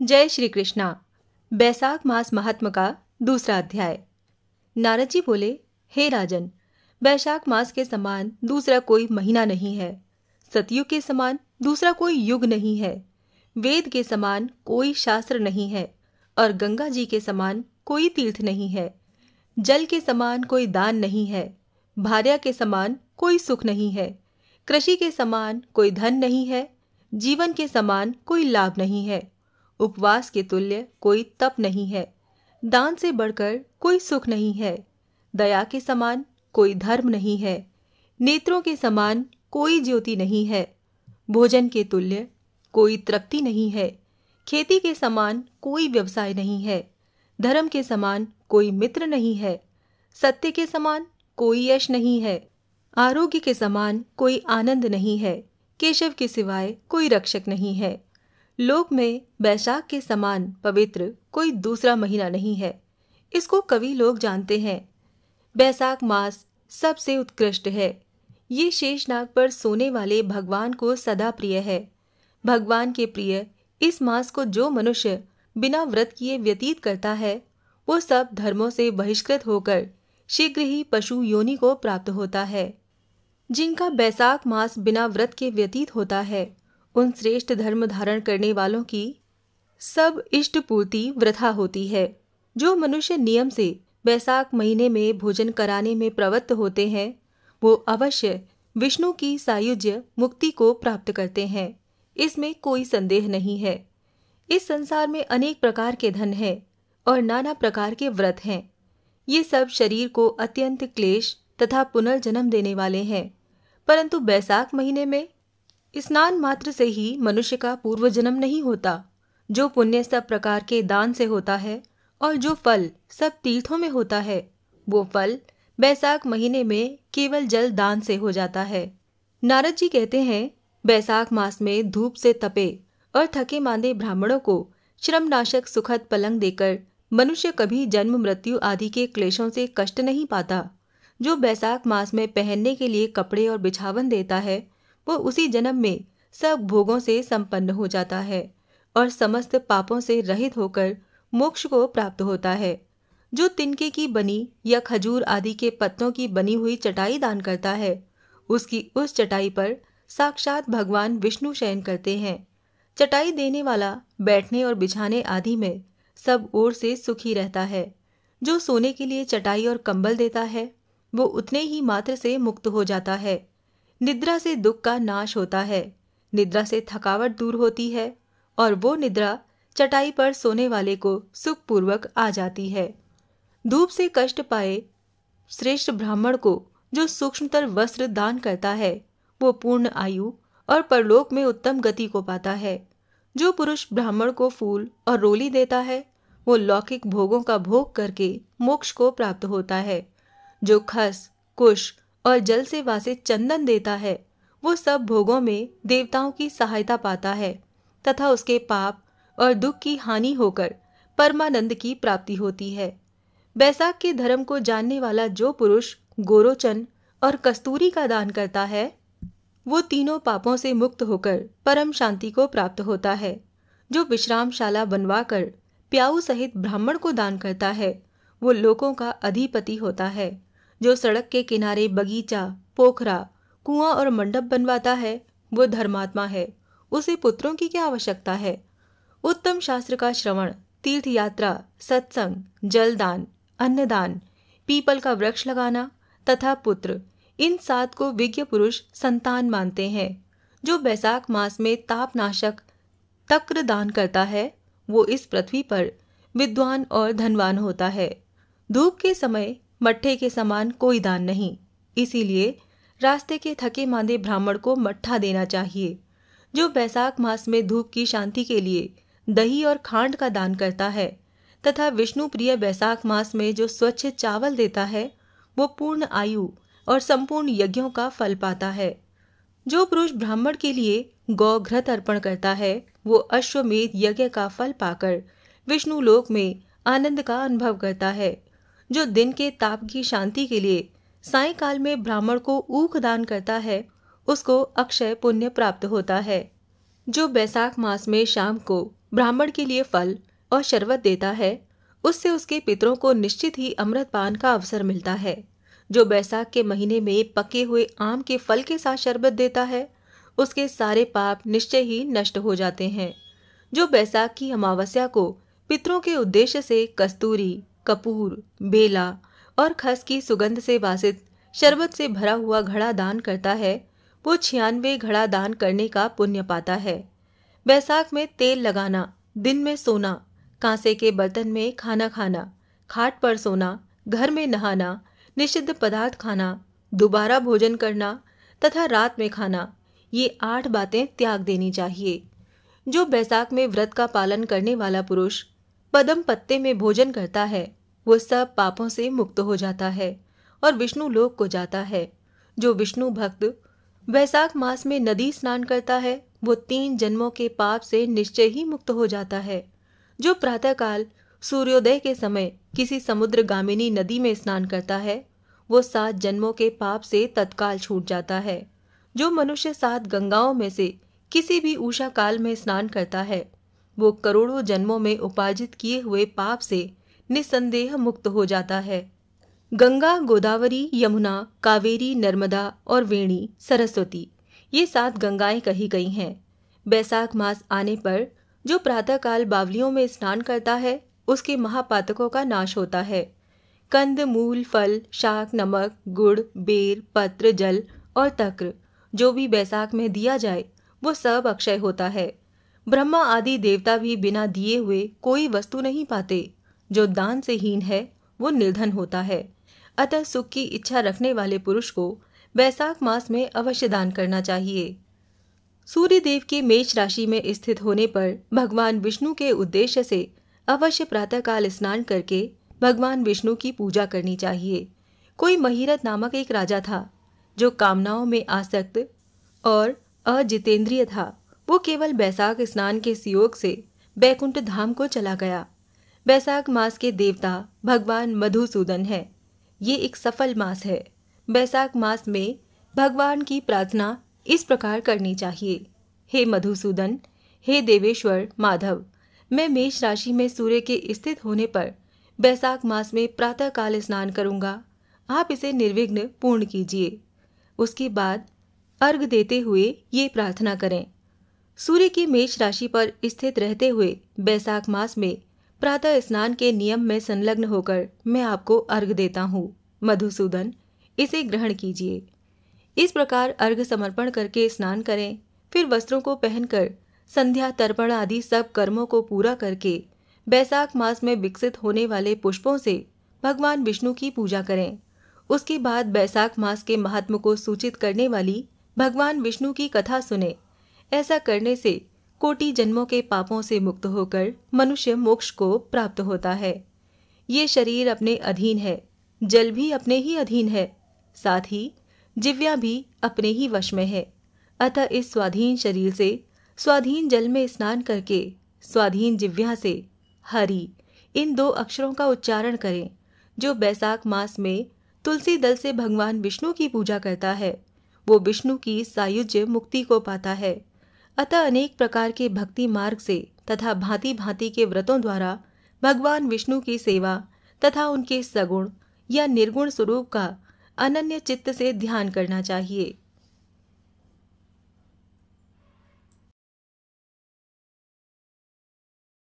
जय श्री कृष्णा। बैसाख मास महात्म का दूसरा अध्याय। नारद जी बोले, हे राजन, बैसाख मास के समान दूसरा कोई महीना नहीं है। सतयुग के समान दूसरा कोई युग नहीं है। वेद के समान कोई शास्त्र नहीं है और गंगा जी के समान कोई तीर्थ नहीं है। जल के समान कोई दान नहीं है। भार्या के समान कोई सुख नहीं है। कृषि के समान कोई धन नहीं है। जीवन के समान कोई लाभ नहीं है। उपवास के तुल्य कोई तप नहीं है। दान से बढ़कर कोई सुख नहीं है। दया के समान कोई धर्म नहीं है। नेत्रों के समान कोई ज्योति नहीं है। भोजन के तुल्य कोई तृप्ति नहीं है। खेती के समान कोई व्यवसाय नहीं है। धर्म के समान कोई मित्र नहीं है। सत्य के समान कोई यश नहीं है। आरोग्य के समान कोई आनंद नहीं है। केशव के सिवाय कोई रक्षक नहीं है। लोक में बैसाख के समान पवित्र कोई दूसरा महीना नहीं है। इसको कवि लोग जानते हैं। बैसाख मास सबसे उत्कृष्ट है। ये शेषनाग पर सोने वाले भगवान को सदा प्रिय है। भगवान के प्रिय इस मास को जो मनुष्य बिना व्रत किए व्यतीत करता है, वो सब धर्मों से बहिष्कृत होकर शीघ्र ही पशु योनि को प्राप्त होता है। जिनका बैसाख मास बिना व्रत के व्यतीत होता है, उन श्रेष्ठ धर्म धारण करने वालों की सब इष्ट पूर्ति वृथा होती है। जो मनुष्य नियम से बैसाख महीने में भोजन कराने में प्रवृत्त होते हैं, वो अवश्य विष्णु की सायुज्य मुक्ति को प्राप्त करते हैं। इसमें कोई संदेह नहीं है। इस संसार में अनेक प्रकार के धन हैं और नाना प्रकार के व्रत हैं। ये सब शरीर को अत्यंत क्लेश तथा पुनर्जन्म देने वाले हैं। परंतु बैसाख महीने में स्नान मात्र से ही मनुष्य का पूर्व जन्म नहीं होता। जो पुण्य सब प्रकार के दान से होता है और जो फल सब तीर्थों में होता है, वो फल बैसाख महीने में केवल जल दान से हो जाता है। नारद जी कहते हैं, बैसाख मास में धूप से तपे और थके मांदे ब्राह्मणों को श्रमनाशक सुखद पलंग देकर मनुष्य कभी जन्म मृत्यु आदि के क्लेशों से कष्ट नहीं पाता। जो बैसाख मास में पहनने के लिए कपड़े और बिछावन देता है, वो उसी जन्म में सब भोगों से संपन्न हो जाता है और समस्त पापों से रहित होकर मोक्ष को प्राप्त होता है। जो तिनके की बनी या खजूर आदि के पत्तों की बनी हुई चटाई दान करता है, उसकी उस चटाई पर साक्षात भगवान विष्णु शयन करते हैं। चटाई देने वाला बैठने और बिछाने आदि में सब ओर से सुखी रहता है। जो सोने के लिए चटाई और कंबल देता है, वो उतने ही मात्र से मुक्त हो जाता है। निद्रा से दुख का नाश होता है। निद्रा से थकावट दूर होती है और वो निद्रा चटाई पर सोने वाले को सुखपूर्वक आ जाती है। धूप से कष्ट पाए श्रेष्ठ ब्राह्मण को जो सूक्ष्मतर वस्त्र दान करता है, वो पूर्ण आयु और परलोक में उत्तम गति को पाता है। जो पुरुष ब्राह्मण को फूल और रोली देता है, वो लौकिक भोगों का भोग करके मोक्ष को प्राप्त होता है। जो खस, कुश और जल से वासित चंदन देता है, वो सब भोगों में देवताओं की सहायता पाता है तथा उसके पाप और दुख की हानि होकर परमानंद की प्राप्ति होती है। बैसाख के धर्म को जानने वाला जो पुरुष गोरोचन और कस्तूरी का दान करता है, वो तीनों पापों से मुक्त होकर परम शांति को प्राप्त होता है। जो विश्रामशाला बनवाकर प्याऊ सहित ब्राह्मण को दान करता है, वो लोकों का अधिपति होता है। जो सड़क के किनारे बगीचा, पोखरा, कुआं और मंडप बनवाता है, वो धर्मात्मा है। उसे पुत्रों की क्या आवश्यकता है। उत्तम शास्त्र का श्रवण, तीर्थ यात्रा, सत्संग, जलदान, अन्नदान, पीपल का वृक्ष लगाना तथा पुत्र, इन 7 को विज्ञ पुरुष संतान मानते हैं। जो बैसाख मास में तापनाशक तक्र दान करता है, वो इस पृथ्वी पर विद्वान और धनवान होता है। धूप के समय मट्ठे के समान कोई दान नहीं। इसीलिए रास्ते के थके मांदे ब्राह्मण को मट्ठा देना चाहिए। जो बैसाख मास में धूप की शांति के लिए दही और खांड का दान करता है तथा विष्णु प्रिय बैसाख मास में जो स्वच्छ चावल देता है, वो पूर्ण आयु और संपूर्ण यज्ञों का फल पाता है। जो पुरुष ब्राह्मण के लिए गौघृत अर्पण करता है, वो अश्वमेध यज्ञ का फल पाकर विष्णु लोक में आनंद का अनुभव करता है। जो दिन के ताप की शांति के लिए सायंकाल में ब्राह्मण को ऊख दान करता है, उसको अक्षय पुण्य प्राप्त होता है। जो बैसाख मास में शाम को ब्राह्मण के लिए फल और शरबत देता है, उससे उसके पितरों को निश्चित ही अमृत पान का अवसर मिलता है। जो बैसाख के महीने में पके हुए आम के फल के साथ शरबत देता है, उसके सारे पाप निश्चय ही नष्ट हो जाते हैं। जो बैसाख की अमावस्या को पितरों के उद्देश्य से कस्तूरी, कपूर, बेला और खस की सुगंध से वासित शरबत से भरा हुआ घड़ा दान करता है, वो 96 घड़ा दान करने का पुण्य पाता है। बैसाख में तेल लगाना, दिन में सोना, कांसे के बर्तन में खाना खाना, खाट पर सोना, घर में नहाना, निषिद्ध पदार्थ खाना, दोबारा भोजन करना तथा रात में खाना, ये 8 बातें त्याग देनी चाहिए। जो बैसाख में व्रत का पालन करने वाला पुरुष पदम पत्ते में भोजन करता है, वो सब पापों से मुक्त हो जाता है और विष्णु लोक को जाता है। जो विष्णु भक्त बैसाख मास में नदी स्नान करता है, वो 3 जन्मों के पाप से निश्चय ही मुक्त हो जाता है। जो प्रातःकाल सूर्योदय के समय किसी समुद्रगामिनी नदी में स्नान करता है, वो 7 जन्मों के पाप से तत्काल छूट जाता है। जो मनुष्य 7 गंगाओं में से किसी भी उषा काल में स्नान करता है, वो करोड़ों जन्मों में उपार्जित किए हुए पाप से निस्संदेह मुक्त हो जाता है। गंगा, गोदावरी, यमुना, कावेरी, नर्मदा और वेणी, सरस्वती, ये 7 गंगाएं कही गई हैं। बैसाख मास आने पर जो प्रातःकाल बावलियों में स्नान करता है, उसके महापातकों का नाश होता है। कंद, मूल, फल, शाक, नमक, गुड़, बेर, पत्र, जल और तक्र जो भी बैसाख में दिया जाए, वो सब अक्षय होता है। ब्रह्मा आदि देवता भी बिना दिए हुए कोई वस्तु नहीं पाते। जो दान से हीन है, वो निर्धन होता है। अतः सुख की इच्छा रखने वाले पुरुष को बैसाख मास में अवश्य दान करना चाहिए। सूर्य देव के मेष राशि में स्थित होने पर भगवान विष्णु के उद्देश्य से अवश्य प्रातःकाल स्नान करके भगवान विष्णु की पूजा करनी चाहिए। कोई महिरथ नामक एक राजा था, जो कामनाओं में आसक्त और अजितेंद्रिय था। वो केवल बैसाख स्नान के संयोग से बैकुंठ धाम को चला गया। बैसाख मास के देवता भगवान मधुसूदन है। ये एक सफल मास है। बैसाख मास में भगवान की प्रार्थना इस प्रकार करनी चाहिए। हे मधुसूदन, हे देवेश्वर माधव, मैं मेष राशि में सूर्य के स्थित होने पर बैसाख मास में प्रातःकाल स्नान करूंगा। आप इसे निर्विघ्न पूर्ण कीजिए। उसके बाद अर्घ देते हुए ये प्रार्थना करें। सूर्य की मेष राशि पर स्थित रहते हुए बैसाख मास में प्रातः स्नान के नियम में संलग्न होकर मैं आपको अर्घ देता हूँ। मधुसूदन, इसे ग्रहण कीजिए। इस प्रकार अर्घ समर्पण करके स्नान करें। फिर वस्त्रों को पहनकर संध्या, तर्पण आदि सब कर्मों को पूरा करके बैसाख मास में विकसित होने वाले पुष्पों से भगवान विष्णु की पूजा करें। उसके बाद बैसाख मास के महात्म को सूचित करने वाली भगवान विष्णु की कथा सुने। ऐसा करने से कोटि जन्मों के पापों से मुक्त होकर मनुष्य मोक्ष को प्राप्त होता है। ये शरीर अपने अधीन है, जल भी अपने ही अधीन है, साथ ही जिव्या भी अपने ही वश में है। अतः इस स्वाधीन शरीर से स्वाधीन जल में स्नान करके स्वाधीन जिव्या से हरि, इन 2 अक्षरों का उच्चारण करें। जो बैसाख मास में तुलसी दल से भगवान विष्णु की पूजा करता है, वो विष्णु की सायुज्य मुक्ति को पाता है। अतः अनेक प्रकार के भक्ति मार्ग से तथा भांति भांति के व्रतों द्वारा भगवान विष्णु की सेवा तथा उनके सगुण या निर्गुण स्वरूप का अनन्य चित्त से ध्यान करना चाहिए।